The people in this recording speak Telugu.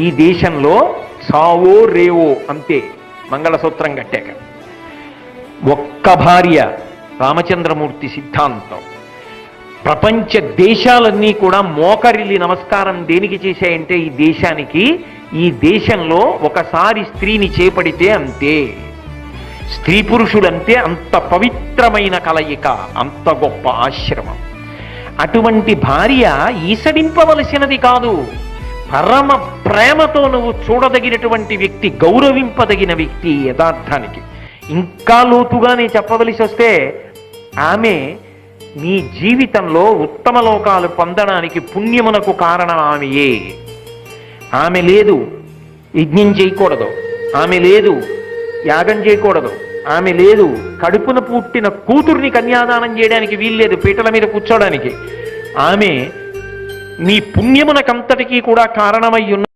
ఈ దేశంలో సావో రేవో అంతే, మంగళసూత్రం కట్టాక. ఒక్క భార్య రామచంద్రమూర్తి సిద్ధాంతం. ప్రపంచ దేశాలన్నీ కూడా మోకరిల్లి నమస్కారం దేనికి చేశాయంటే ఈ దేశానికి. ఈ దేశంలో ఒకసారి స్త్రీని చేపడితే అంతే, స్త్రీ పురుషులంటే అంత పవిత్రమైన కలయిక, అంత గొప్ప ఆశ్రమం. అటువంటి భార్య ఈసడింపవలసినది కాదు, పరమ ప్రేమతో నువ్వు చూడదగినటువంటి వ్యక్తి, గౌరవింపదగిన వ్యక్తి. యథార్థానికి ఇంకా లోతుగా నేను చెప్పవలసి వస్తే, ఆమె నీ జీవితంలో ఉత్తమ లోకాలు పొందడానికి పుణ్యమునకు కారణం ఆమెయే. ఆమె లేదు యజ్ఞం చేయకూడదు, ఆమె లేదు యాగం చేయకూడదు, ఆమె లేదు కడుపున పుట్టిన కూతుర్ని కన్యాదానం చేయడానికి వీల్లేదు, పీటల మీద కూర్చోడానికి. ఆమె నీ పుణ్యమునకంతటికీ కూడా కారణమై ఉన్న